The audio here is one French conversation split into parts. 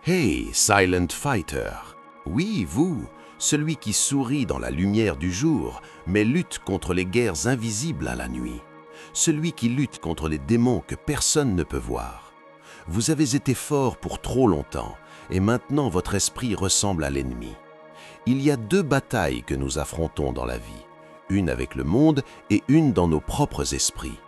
Hey, Silent Fighter! Oui, vous, celui qui sourit dans la lumière du jour, mais lutte contre les guerres invisibles à la nuit. Celui qui lutte contre les démons que personne ne peut voir. Vous avez été fort pour trop longtemps, et maintenant votre esprit ressemble à l'ennemi. Il y a deux batailles que nous affrontons dans la vie, une avec le monde et une dans nos propres esprits.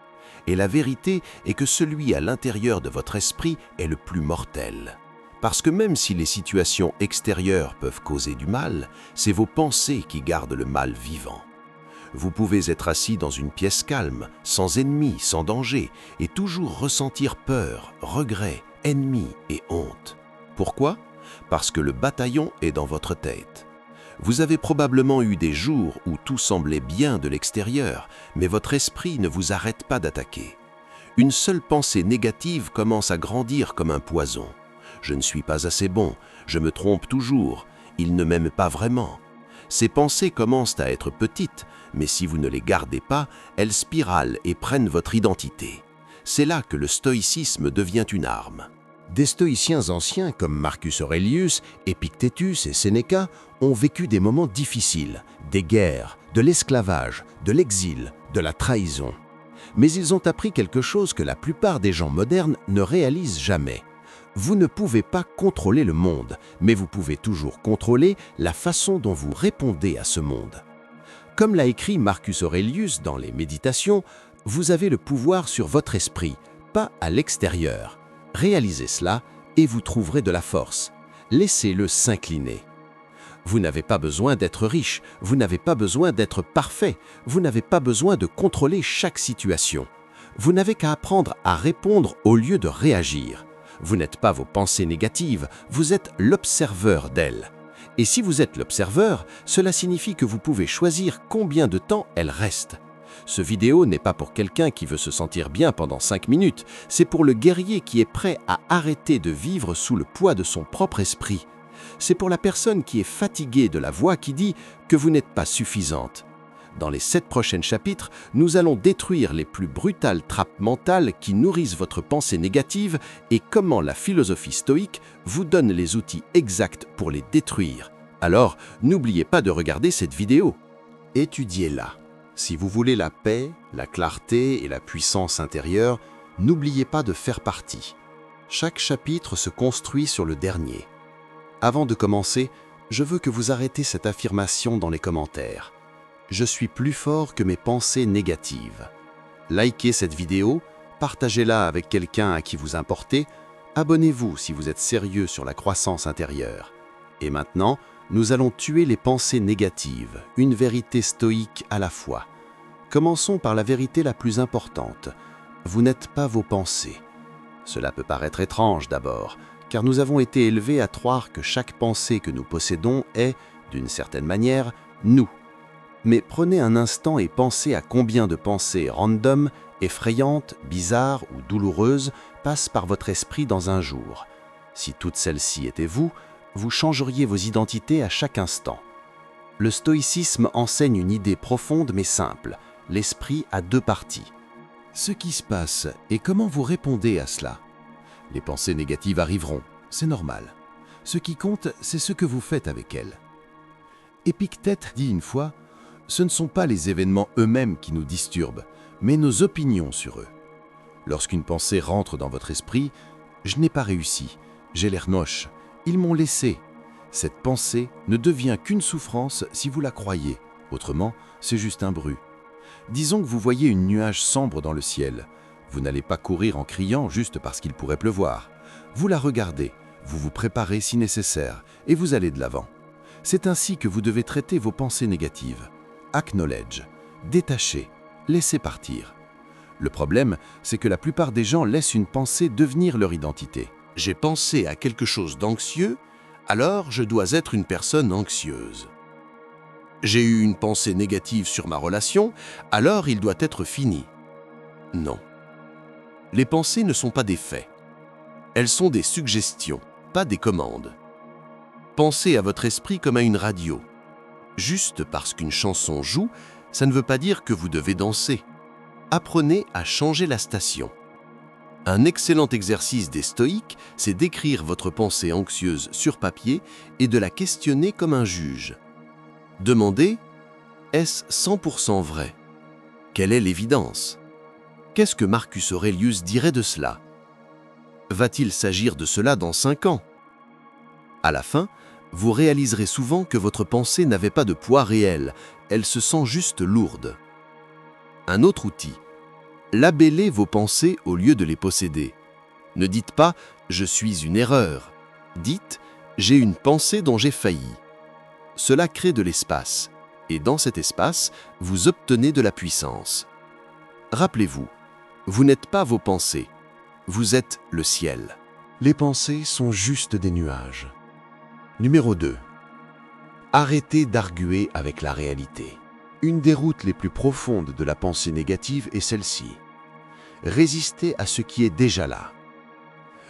Et la vérité est que celui à l'intérieur de votre esprit est le plus mortel. Parce que même si les situations extérieures peuvent causer du mal, c'est vos pensées qui gardent le mal vivant. Vous pouvez être assis dans une pièce calme, sans ennemis, sans danger, et toujours ressentir peur, regret, ennemi et honte. Pourquoi? Parce que le bataillon est dans votre tête. Vous avez probablement eu des jours où tout semblait bien de l'extérieur, mais votre esprit ne vous arrête pas d'attaquer. Une seule pensée négative commence à grandir comme un poison. Je ne suis pas assez bon, je me trompe toujours, il ne m'aime pas vraiment. Ces pensées commencent à être petites, mais si vous ne les gardez pas, elles spiralent et prennent votre identité. C'est là que le stoïcisme devient une arme. Des stoïciens anciens comme Marcus Aurelius, Épictétus et Sénéca ont vécu des moments difficiles, des guerres, de l'esclavage, de l'exil, de la trahison. Mais ils ont appris quelque chose que la plupart des gens modernes ne réalisent jamais. Vous ne pouvez pas contrôler le monde, mais vous pouvez toujours contrôler la façon dont vous répondez à ce monde. Comme l'a écrit Marcus Aurelius dans les Méditations, vous avez le pouvoir sur votre esprit, pas à l'extérieur. Réalisez cela et vous trouverez de la force. Laissez-le s'incliner. Vous n'avez pas besoin d'être riche, vous n'avez pas besoin d'être parfait, vous n'avez pas besoin de contrôler chaque situation. Vous n'avez qu'à apprendre à répondre au lieu de réagir. Vous n'êtes pas vos pensées négatives, vous êtes l'observeur d'elles. Et si vous êtes l'observeur, cela signifie que vous pouvez choisir combien de temps elles restent. Ce vidéo n'est pas pour quelqu'un qui veut se sentir bien pendant 5 minutes, c'est pour le guerrier qui est prêt à arrêter de vivre sous le poids de son propre esprit. C'est pour la personne qui est fatiguée de la voix qui dit que vous n'êtes pas suffisante. Dans les 7 prochains chapitres, nous allons détruire les plus brutales trappes mentales qui nourrissent votre pensée négative et comment la philosophie stoïque vous donne les outils exacts pour les détruire. Alors, n'oubliez pas de regarder cette vidéo. Étudiez-la. Si vous voulez la paix, la clarté et la puissance intérieure, n'oubliez pas de faire partie. Chaque chapitre se construit sur le dernier. Avant de commencer, je veux que vous arrêtez cette affirmation dans les commentaires. Je suis plus fort que mes pensées négatives. Likez cette vidéo, partagez-la avec quelqu'un à qui vous importez, abonnez-vous si vous êtes sérieux sur la croissance intérieure. Et maintenant, nous allons tuer les pensées négatives, une vérité stoïque à la fois. Commençons par la vérité la plus importante. Vous n'êtes pas vos pensées. Cela peut paraître étrange d'abord, car nous avons été élevés à croire que chaque pensée que nous possédons est, d'une certaine manière, nous. Mais prenez un instant et pensez à combien de pensées random, effrayantes, bizarres ou douloureuses passent par votre esprit dans un jour. Si toutes celles-ci étaient vous, vous changeriez vos identités à chaque instant. Le stoïcisme enseigne une idée profonde mais simple. L'esprit a 2 parties. Ce qui se passe et comment vous répondez à cela. Les pensées négatives arriveront, c'est normal. Ce qui compte, c'est ce que vous faites avec elles. Épictète dit une fois, ce ne sont pas les événements eux-mêmes qui nous disturbent, mais nos opinions sur eux. Lorsqu'une pensée rentre dans votre esprit, « je n'ai pas réussi, j'ai l'air moche, ils m'ont laissé », cette pensée ne devient qu'une souffrance si vous la croyez, autrement, c'est juste un bruit. Disons que vous voyez une nuage sombre dans le ciel. Vous n'allez pas courir en criant juste parce qu'il pourrait pleuvoir. Vous la regardez, vous vous préparez si nécessaire, et vous allez de l'avant. C'est ainsi que vous devez traiter vos pensées négatives. Acknowledge, détacher, laisser partir. Le problème, c'est que la plupart des gens laissent une pensée devenir leur identité. J'ai pensé à quelque chose d'anxieux, alors je dois être une personne anxieuse. J'ai eu une pensée négative sur ma relation, alors il doit être fini. Non. Les pensées ne sont pas des faits. Elles sont des suggestions, pas des commandes. Pensez à votre esprit comme à une radio. Juste parce qu'une chanson joue, ça ne veut pas dire que vous devez danser. Apprenez à changer la station. Un excellent exercice des stoïques, c'est d'écrire votre pensée anxieuse sur papier et de la questionner comme un juge. Demandez, est-ce 100% vrai? Quelle est l'évidence? Qu'est-ce que Marcus Aurelius dirait de cela? Va-t-il s'agir de cela dans 5 ans? À la fin, vous réaliserez souvent que votre pensée n'avait pas de poids réel, elle se sent juste lourde. Un autre outil. Labellez vos pensées au lieu de les posséder. Ne dites pas « je suis une erreur ». Dites « j'ai une pensée dont j'ai failli ». Cela crée de l'espace, et dans cet espace, vous obtenez de la puissance. Rappelez-vous, vous n'êtes pas vos pensées, vous êtes le ciel. Les pensées sont juste des nuages. Numéro 2. Arrêtez d'arguer avec la réalité. Une des routes les plus profondes de la pensée négative est celle-ci. Résistez à ce qui est déjà là.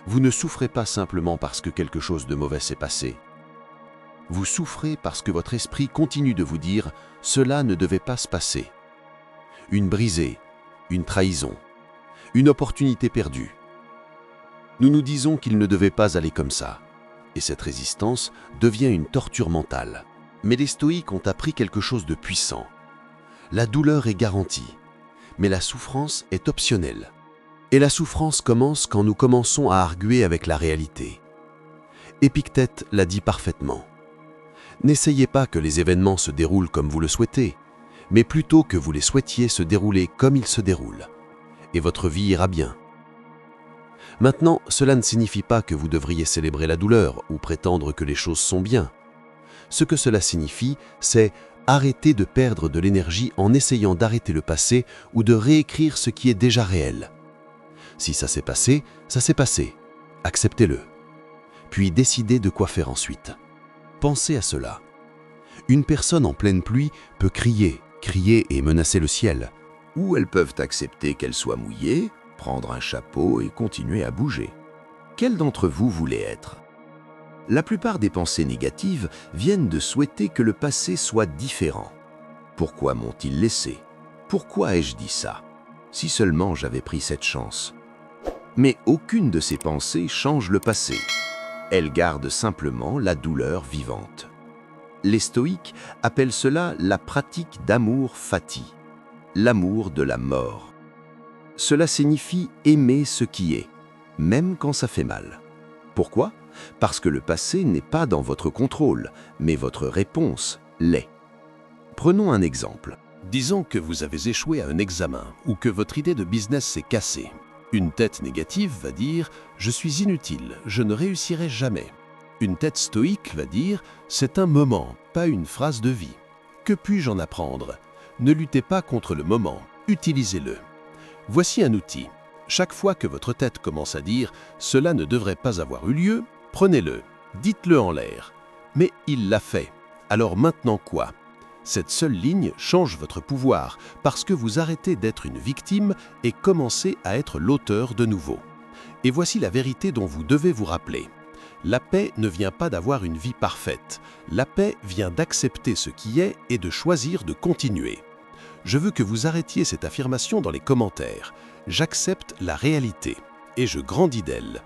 Vous ne souffrez pas simplement parce que quelque chose de mauvais s'est passé. Vous souffrez parce que votre esprit continue de vous dire « cela ne devait pas se passer ». Une brisée, une trahison, une opportunité perdue. Nous nous disons qu'il ne devait pas aller comme ça. Et cette résistance devient une torture mentale. Mais les stoïques ont appris quelque chose de puissant. La douleur est garantie, mais la souffrance est optionnelle. Et la souffrance commence quand nous commençons à arguer avec la réalité. Épictète l'a dit parfaitement. N'essayez pas que les événements se déroulent comme vous le souhaitez, mais plutôt que vous les souhaitiez se dérouler comme ils se déroulent. Et votre vie ira bien. Maintenant, cela ne signifie pas que vous devriez célébrer la douleur ou prétendre que les choses sont bien. Ce que cela signifie, c'est arrêter de perdre de l'énergie en essayant d'arrêter le passé ou de réécrire ce qui est déjà réel. Si ça s'est passé, ça s'est passé. Acceptez-le. Puis décidez de quoi faire ensuite. Pensez à cela. Une personne en pleine pluie peut crier et menacer le ciel. Ou elles peuvent accepter qu'elle soit mouillée, prendre un chapeau et continuer à bouger. Quel d'entre vous voulez être? La plupart des pensées négatives viennent de souhaiter que le passé soit différent. Pourquoi m'ont-ils laissé? Pourquoi ai-je dit ça? Si seulement j'avais pris cette chance. Mais aucune de ces pensées change le passé. Elles gardent simplement la douleur vivante. Les stoïques appellent cela la pratique d'amour fati, l'amour de la mort. Cela signifie aimer ce qui est, même quand ça fait mal. Pourquoi? Parce que le passé n'est pas dans votre contrôle, mais votre réponse l'est. Prenons un exemple. Disons que vous avez échoué à un examen ou que votre idée de business s'est cassée. Une tête négative va dire « je suis inutile, je ne réussirai jamais ». Une tête stoïque va dire « c'est un moment, pas une phrase de vie ». Que puis-je en apprendre? Ne luttez pas contre le moment, utilisez-le. Voici un outil. Chaque fois que votre tête commence à dire « cela ne devrait pas avoir eu lieu », prenez-le, dites-le en l'air. Mais il l'a fait. Alors maintenant quoi? Cette seule ligne change votre pouvoir parce que vous arrêtez d'être une victime et commencez à être l'auteur de nouveau. Et voici la vérité dont vous devez vous rappeler. La paix ne vient pas d'avoir une vie parfaite. La paix vient d'accepter ce qui est et de choisir de continuer. Je veux que vous arrêtiez cette affirmation dans les commentaires. J'accepte la réalité et je grandis d'elle.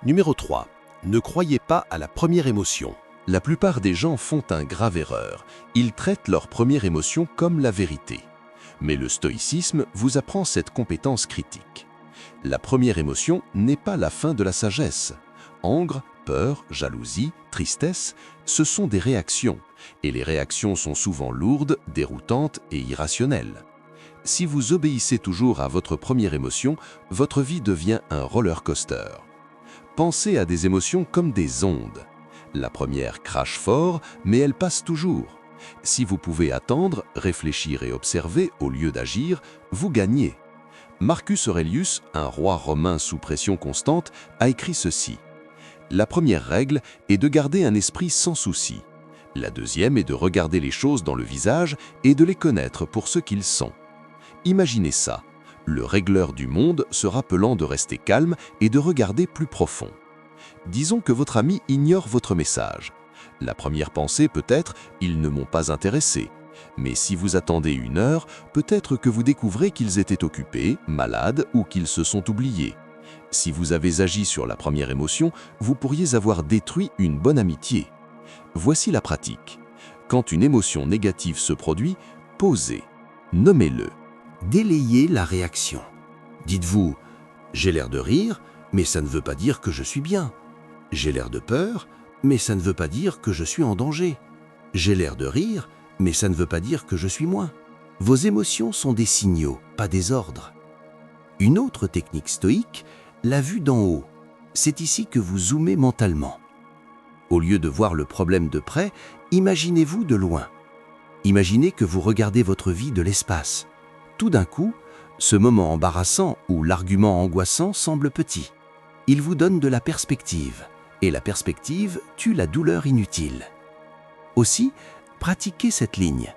Numéro 3. Ne croyez pas à la première émotion. La plupart des gens font une grave erreur. Ils traitent leur première émotion comme la vérité. Mais le stoïcisme vous apprend cette compétence critique. La première émotion n'est pas la fin de la sagesse. Anger, peur, jalousie, tristesse, ce sont des réactions. Et les réactions sont souvent lourdes, déroutantes et irrationnelles. Si vous obéissez toujours à votre première émotion, votre vie devient un roller coaster. Pensez à des émotions comme des ondes. La première crache fort, mais elle passe toujours. Si vous pouvez attendre, réfléchir et observer au lieu d'agir, vous gagnez. Marcus Aurelius, un roi romain sous pression constante, a écrit ceci. La première règle est de garder un esprit sans souci. La deuxième est de regarder les choses dans le visage et de les connaître pour ce qu'ils sont. Imaginez ça, le régleur du monde se rappelant de rester calme et de regarder plus profond. Disons que votre ami ignore votre message. La première pensée peut être « ils ne m'ont pas intéressé ». Mais si vous attendez 1 heure, peut-être que vous découvrez qu'ils étaient occupés, malades ou qu'ils se sont oubliés. Si vous avez agi sur la première émotion, vous pourriez avoir détruit une bonne amitié. Voici la pratique. Quand une émotion négative se produit, posez, nommez-le. Délayez la réaction. Dites-vous « J'ai l'air de rire, mais ça ne veut pas dire que je suis bien. J'ai l'air de peur, mais ça ne veut pas dire que je suis en danger. J'ai l'air de rire, mais ça ne veut pas dire que je suis moins. » Vos émotions sont des signaux, pas des ordres. Une autre technique stoïque, la vue d'en haut. C'est ici que vous zoomez mentalement. Au lieu de voir le problème de près, imaginez-vous de loin. Imaginez que vous regardez votre vie de l'espace. Tout d'un coup, ce moment embarrassant ou l'argument angoissant semble petit. Il vous donne de la perspective, et la perspective tue la douleur inutile. Aussi, pratiquez cette ligne.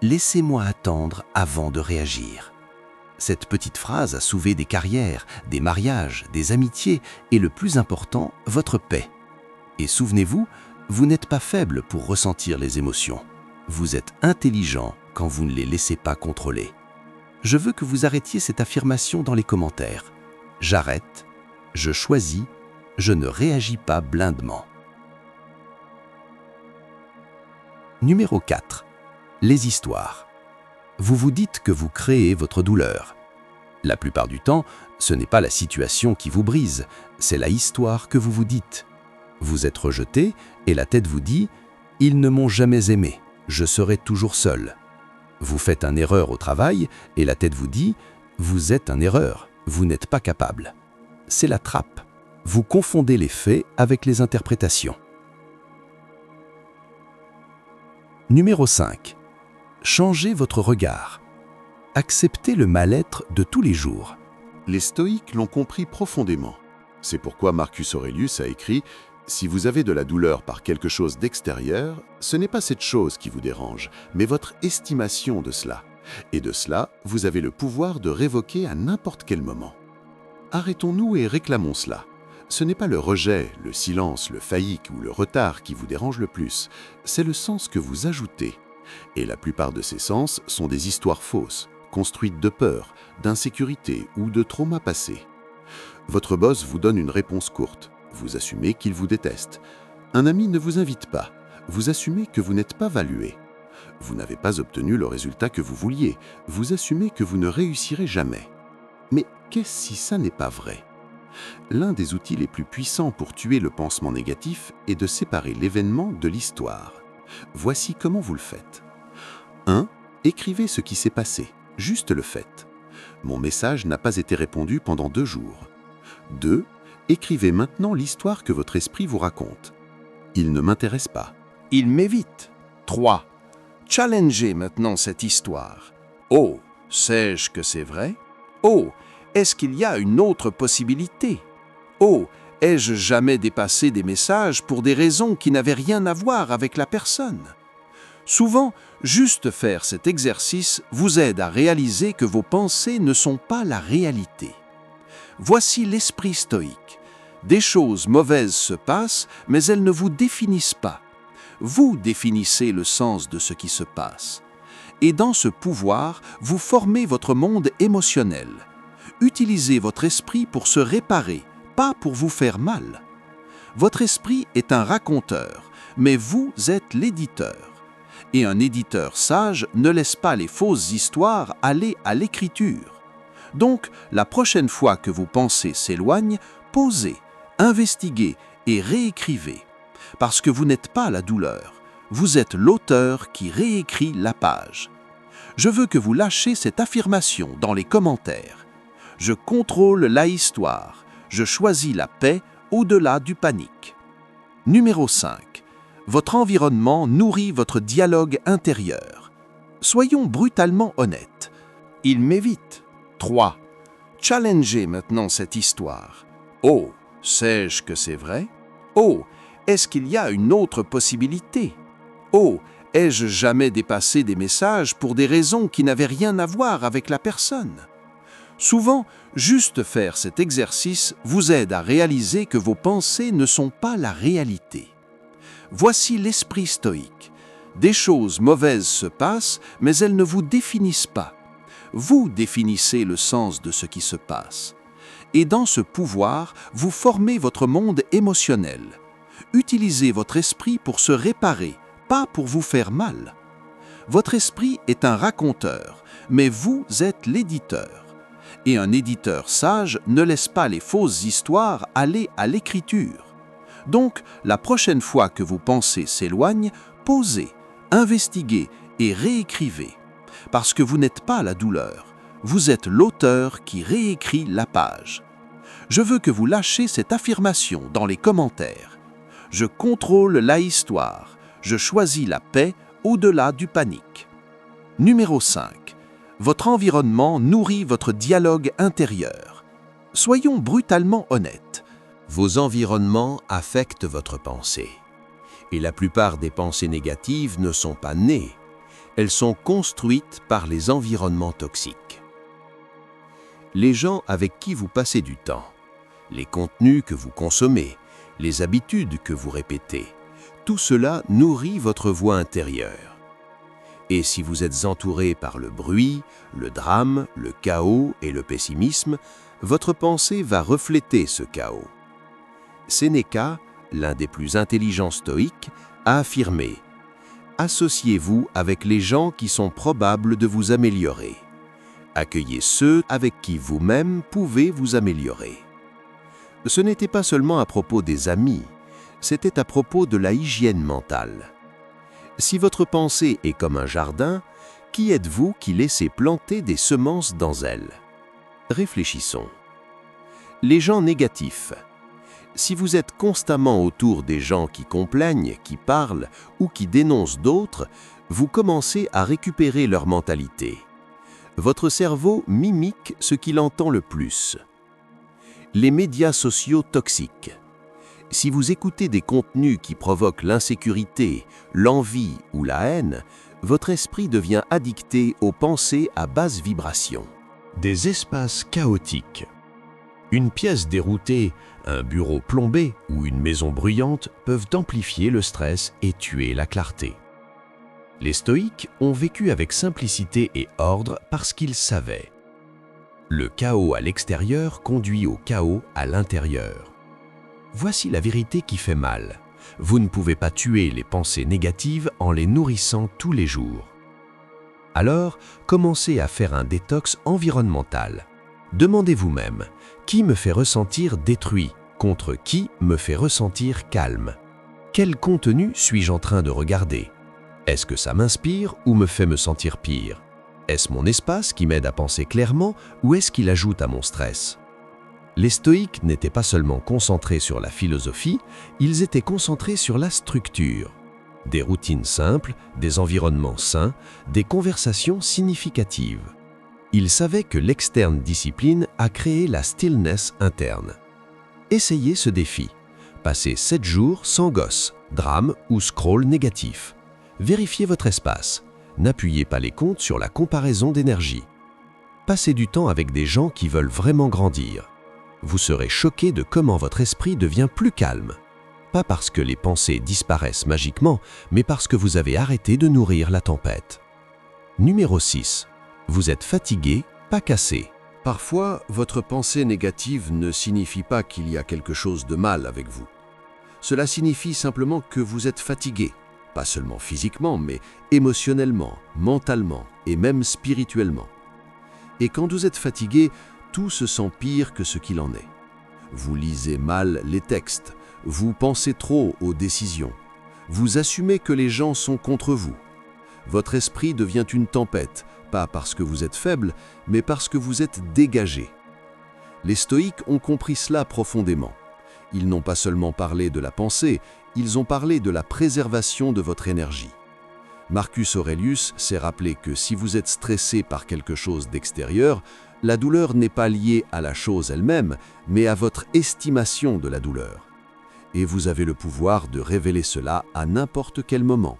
Laissez-moi attendre avant de réagir. Cette petite phrase a sauvé des carrières, des mariages, des amitiés et le plus important, votre paix. Et souvenez-vous, vous n'êtes pas faible pour ressentir les émotions. Vous êtes intelligent quand vous ne les laissez pas contrôler. Je veux que vous arrêtiez cette affirmation dans les commentaires. J'arrête, je choisis, je ne réagis pas blindement. Numéro 4. Les histoires. Vous vous dites que vous créez votre douleur. La plupart du temps, ce n'est pas la situation qui vous brise, c'est la histoire que vous vous dites. Vous êtes rejeté et la tête vous dit « Ils ne m'ont jamais aimé, je serai toujours seul ». Vous faites une erreur au travail et la tête vous dit « Vous êtes une erreur, vous n'êtes pas capable ». C'est la trappe. Vous confondez les faits avec les interprétations. Numéro 5. Changez votre regard. Acceptez le mal-être de tous les jours. Les stoïques l'ont compris profondément. C'est pourquoi Marcus Aurelius a écrit « Si vous avez de la douleur par quelque chose d'extérieur, ce n'est pas cette chose qui vous dérange, mais votre estimation de cela. Et de cela, vous avez le pouvoir de révoquer à n'importe quel moment. Arrêtons-nous et réclamons cela. Ce n'est pas le rejet, le silence, le faillique ou le retard qui vous dérange le plus, c'est le sens que vous ajoutez. Et la plupart de ces sens sont des histoires fausses, construites de peur, d'insécurité ou de traumas passés. Votre boss vous donne une réponse courte, vous assumez qu'il vous déteste. Un ami ne vous invite pas, vous assumez que vous n'êtes pas valué. Vous n'avez pas obtenu le résultat que vous vouliez, vous assumez que vous ne réussirez jamais. Mais qu'est-ce si ça n'est pas vrai ? L'un des outils les plus puissants pour tuer le pansement négatif est de séparer l'événement de l'histoire. Voici comment vous le faites. 1. Écrivez ce qui s'est passé, juste le fait. Mon message n'a pas été répondu pendant 2 jours. 2. Écrivez maintenant l'histoire que votre esprit vous raconte. Il ne m'intéresse pas. Il m'évite. 3. Challengez maintenant cette histoire. Oh, sais-je que c'est vrai? Oh, est-ce qu'il y a une autre possibilité? Oh, ai-je jamais dépassé des messages pour des raisons qui n'avaient rien à voir avec la personne? Souvent, juste faire cet exercice vous aide à réaliser que vos pensées ne sont pas la réalité. Voici l'esprit stoïque. Des choses mauvaises se passent, mais elles ne vous définissent pas. Vous définissez le sens de ce qui se passe. Et dans ce pouvoir, vous formez votre monde émotionnel. Utilisez votre esprit pour se réparer, pas pour vous faire mal. Votre esprit est un raconteur, mais vous êtes l'éditeur. Et un éditeur sage ne laisse pas les fausses histoires aller à l'écriture. Donc, la prochaine fois que vos pensées s'éloignent, posez, investiguez et réécrivez. Parce que vous n'êtes pas la douleur, vous êtes l'auteur qui réécrit la page. Je veux que vous lâchiez cette affirmation dans les commentaires. Je contrôle la histoire, je choisis la paix au-delà du panique. Numéro 5. Votre environnement nourrit votre dialogue intérieur. Soyons brutalement honnêtes. Il m'évite. 3. Challengez maintenant cette histoire. Oh, sais-je que c'est vrai? Oh, est-ce qu'il y a une autre possibilité? Oh, ai-je jamais dépassé des messages pour des raisons qui n'avaient rien à voir avec la personne? Souvent, juste faire cet exercice vous aide à réaliser que vos pensées ne sont pas la réalité. Voici l'esprit stoïque. Des choses mauvaises se passent, mais elles ne vous définissent pas. Vous définissez le sens de ce qui se passe. Et dans ce pouvoir, vous formez votre monde émotionnel. Utilisez votre esprit pour se réparer, pas pour vous faire mal. Votre esprit est un raconteur, mais vous êtes l'éditeur. Et un éditeur sage ne laisse pas les fausses histoires aller à l'écriture. Donc, la prochaine fois que vos pensées s'éloignent, posez, investiguez et réécrivez. Parce que vous n'êtes pas la douleur, vous êtes l'auteur qui réécrit la page. Je veux que vous lâchiez cette affirmation dans les commentaires. Je contrôle la histoire, je choisis la paix au-delà du panique. Numéro 5. Votre environnement nourrit votre dialogue intérieur. Soyons brutalement honnêtes. Vos environnements affectent votre pensée. Et la plupart des pensées négatives ne sont pas nées. Elles sont construites par les environnements toxiques. Les gens avec qui vous passez du temps, les contenus que vous consommez, les habitudes que vous répétez, tout cela nourrit votre voix intérieure. Et si vous êtes entouré par le bruit, le drame, le chaos et le pessimisme, votre pensée va refléter ce chaos. Sénéca, l'un des plus intelligents stoïques, a affirmé « Associez-vous avec les gens qui sont probables de vous améliorer. Accueillez ceux avec qui vous-même pouvez vous améliorer. » Ce n'était pas seulement à propos des amis, c'était à propos de la hygiène mentale. Si votre pensée est comme un jardin, qui êtes-vous qui laissez planter des semences dans elle? Réfléchissons. Les gens négatifs. Si vous êtes constamment autour des gens qui complainent, qui parlent ou qui dénoncent d'autres, vous commencez à récupérer leur mentalité. Votre cerveau mimique ce qu'il entend le plus. Les médias sociaux toxiques. Si vous écoutez des contenus qui provoquent l'insécurité, l'envie ou la haine, votre esprit devient addicté aux pensées à basse vibration. Des espaces chaotiques. Une pièce déroutée, un bureau plombé ou une maison bruyante peuvent amplifier le stress et tuer la clarté. Les stoïques ont vécu avec simplicité et ordre parce qu'ils savaient. Le chaos à l'extérieur conduit au chaos à l'intérieur. Voici la vérité qui fait mal. Vous ne pouvez pas tuer les pensées négatives en les nourrissant tous les jours. Alors, commencez à faire un détox environnemental. Demandez vous-même, qui me fait ressentir détruit contre qui me fait ressentir calme? Quel contenu suis-je en train de regarder? Est-ce que ça m'inspire ou me fait me sentir pire? Est-ce mon espace qui m'aide à penser clairement ou est-ce qu'il ajoute à mon stress? Les stoïques n'étaient pas seulement concentrés sur la philosophie, ils étaient concentrés sur la structure. Des routines simples, des environnements sains, des conversations significatives. Ils savaient que l'externe discipline a créé la stillness interne. Essayez ce défi. Passez 7 jours sans gosse, drame ou scroll négatif. Vérifiez votre espace. N'appuyez pas les comptes sur la comparaison d'énergie. Passez du temps avec des gens qui veulent vraiment grandir. Vous serez choqué de comment votre esprit devient plus calme. Pas parce que les pensées disparaissent magiquement, mais parce que vous avez arrêté de nourrir la tempête. Numéro 6. Vous êtes fatigué, pas cassé. Parfois, votre pensée négative ne signifie pas qu'il y a quelque chose de mal avec vous. Cela signifie simplement que vous êtes fatigué, pas seulement physiquement, mais émotionnellement, mentalement et même spirituellement. Et quand vous êtes fatigué, tout se sent pire que ce qu'il en est. Vous lisez mal les textes, vous pensez trop aux décisions, vous assumez que les gens sont contre vous. Votre esprit devient une tempête, pas parce que vous êtes faible, mais parce que vous êtes dégagé. Les stoïques ont compris cela profondément. Ils n'ont pas seulement parlé de la pensée, ils ont parlé de la préservation de votre énergie. Marcus Aurelius s'est rappelé que si vous êtes stressé par quelque chose d'extérieur, la douleur n'est pas liée à la chose elle-même, mais à votre estimation de la douleur. Et vous avez le pouvoir de révéler cela à n'importe quel moment.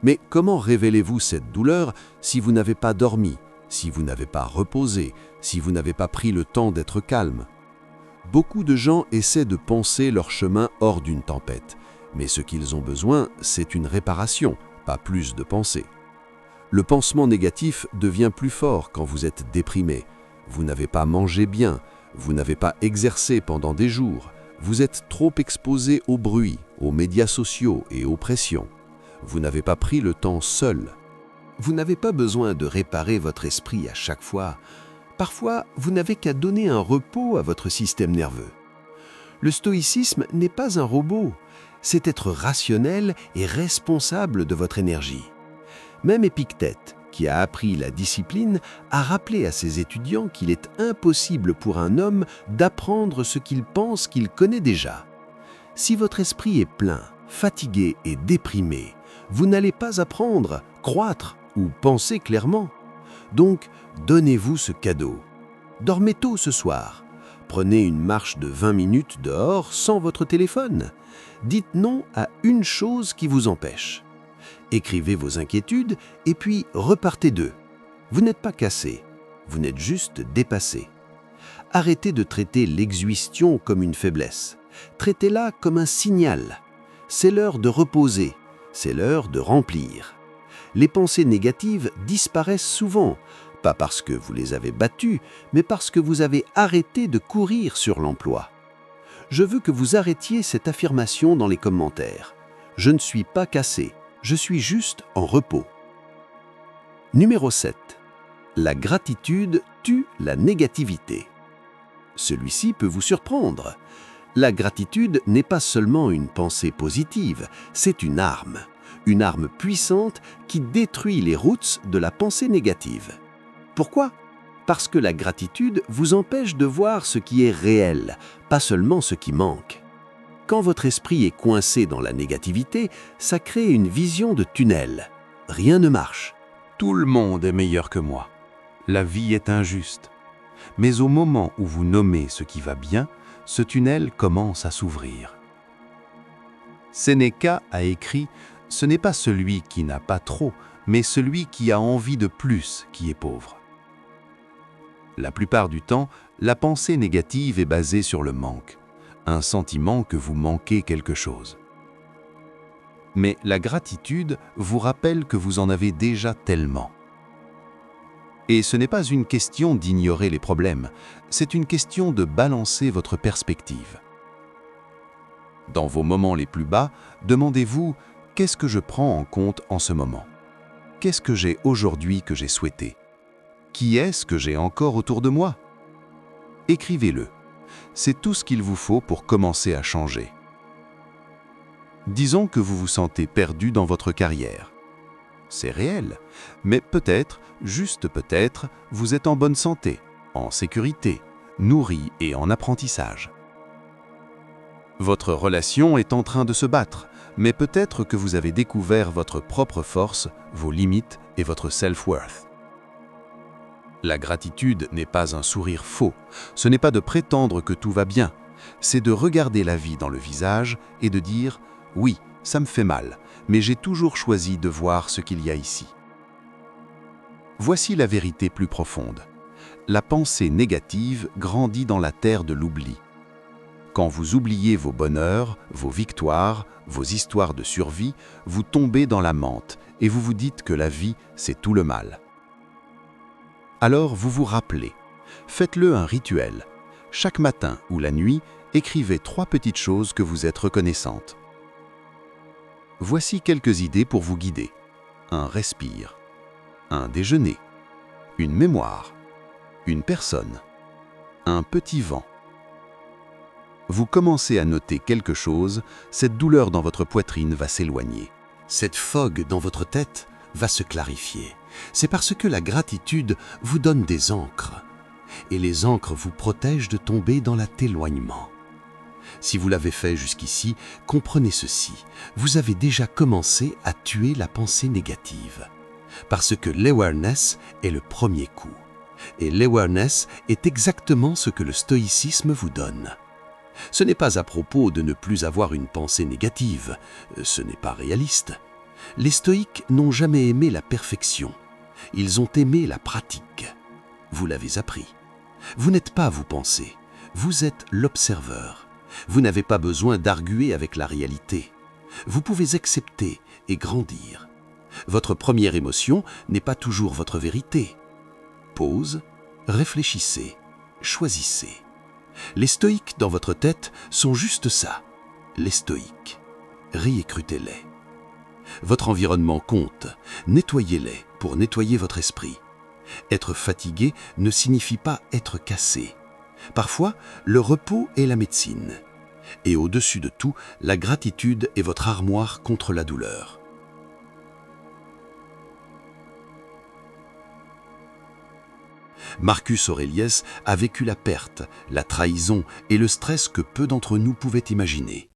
Mais comment révélez-vous cette douleur si vous n'avez pas dormi, si vous n'avez pas reposé, si vous n'avez pas pris le temps d'être calme? Beaucoup de gens essaient de penser leur chemin hors d'une tempête, mais ce qu'ils ont besoin, c'est une réparation, pas plus de pensée. Le pansement négatif devient plus fort quand vous êtes déprimé, vous n'avez pas mangé bien, Vous n'avez pas exercé pendant des jours. Vous êtes trop exposé au bruit, aux médias sociaux et aux pressions. Vous n'avez pas pris le temps seul. Vous n'avez pas besoin de réparer votre esprit à chaque fois. Parfois, vous n'avez qu'à donner un repos à votre système nerveux. Le stoïcisme n'est pas un robot, c'est être rationnel et responsable de votre énergie. Même Épictète, qui a appris la discipline, a rappelé à ses étudiants qu'il est impossible pour un homme d'apprendre ce qu'il pense qu'il connaît déjà. Si votre esprit est plein, fatigué et déprimé, vous n'allez pas apprendre, croître ou penser clairement. Donc, donnez-vous ce cadeau. Dormez tôt ce soir. Prenez une marche de 20 minutes dehors sans votre téléphone. Dites non à une chose qui vous empêche. Écrivez vos inquiétudes et puis repartez d'eux. Vous n'êtes pas cassé, vous n'êtes juste dépassé. Arrêtez de traiter l'exhaustion comme une faiblesse. Traitez-la comme un signal. C'est l'heure de reposer, c'est l'heure de remplir. Les pensées négatives disparaissent souvent, pas parce que vous les avez battues, mais parce que vous avez arrêté de courir sur l'emploi. Je veux que vous arrêtiez cette affirmation dans les commentaires. Je ne suis pas cassé, je suis juste en repos. Numéro 7. La gratitude tue la négativité. Celui-ci peut vous surprendre. La gratitude n'est pas seulement une pensée positive, c'est une arme puissante qui détruit les roots de la pensée négative. Pourquoi ? Parce que la gratitude vous empêche de voir ce qui est réel, pas seulement ce qui manque. Quand votre esprit est coincé dans la négativité, ça crée une vision de tunnel. Rien ne marche. Tout le monde est meilleur que moi. La vie est injuste. Mais au moment où vous nommez ce qui va bien, ce tunnel commence à s'ouvrir. Sénéca a écrit « Ce n'est pas celui qui n'a pas trop, mais celui qui a envie de plus qui est pauvre ». La plupart du temps, la pensée négative est basée sur le manque, un sentiment que vous manquez quelque chose. Mais la gratitude vous rappelle que vous en avez déjà tellement. Et ce n'est pas une question d'ignorer les problèmes, c'est une question de balancer votre perspective. Dans vos moments les plus bas, demandez-vous « Qu'est-ce que je prends en compte en ce moment ? Qu'est-ce que j'ai aujourd'hui que j'ai souhaité ? Qui est-ce que j'ai encore autour de moi ?» Écrivez-le. C'est tout ce qu'il vous faut pour commencer à changer. Disons que vous vous sentez perdu dans votre carrière. C'est réel, mais peut-être, juste peut-être, vous êtes en bonne santé, en sécurité, nourri et en apprentissage. Votre relation est en train de se battre, mais peut-être que vous avez découvert votre propre force, vos limites et votre self-worth. La gratitude n'est pas un sourire faux, ce n'est pas de prétendre que tout va bien, c'est de regarder la vie dans le visage et de dire « Oui, ça me fait mal, mais j'ai toujours choisi de voir ce qu'il y a ici. » Voici la vérité plus profonde. La pensée négative grandit dans la terre de l'oubli. Quand vous oubliez vos bonheurs, vos victoires, vos histoires de survie, vous tombez dans la menthe et vous vous dites que la vie, c'est tout le mal. Alors vous vous rappelez. Faites-le un rituel. Chaque matin ou la nuit, écrivez 3 petites choses que vous êtes reconnaissante. Voici quelques idées pour vous guider. Un respire, un déjeuner, une mémoire, une personne, un petit vent. Vous commencez à noter quelque chose, cette douleur dans votre poitrine va s'éloigner. Cette fogue dans votre tête va se clarifier. C'est parce que la gratitude vous donne des ancres. Et les ancres vous protègent de tomber dans l'éloignement. Si vous l'avez fait jusqu'ici, comprenez ceci. Vous avez déjà commencé à tuer la pensée négative. Parce que l'awareness est le premier coup. Et l'awareness est exactement ce que le stoïcisme vous donne. Ce n'est pas à propos de ne plus avoir une pensée négative. Ce n'est pas réaliste. Les stoïques n'ont jamais aimé la perfection. Ils ont aimé la pratique. Vous l'avez appris. Vous n'êtes pas vous penser. Vous êtes l'observeur. Vous n'avez pas besoin d'arguer avec la réalité. Vous pouvez accepter et grandir. Votre première émotion n'est pas toujours votre vérité. Pause, réfléchissez, choisissez. Les stoïques dans votre tête sont juste ça, les stoïques. Réécrutez-les. Votre environnement compte, nettoyez-les pour nettoyer votre esprit. Être fatigué ne signifie pas être cassé. Parfois, le repos est la médecine. Et au-dessus de tout, la gratitude est votre armoire contre la douleur. Marcus Aurelius a vécu la perte, la trahison et le stress que peu d'entre nous pouvaient imaginer.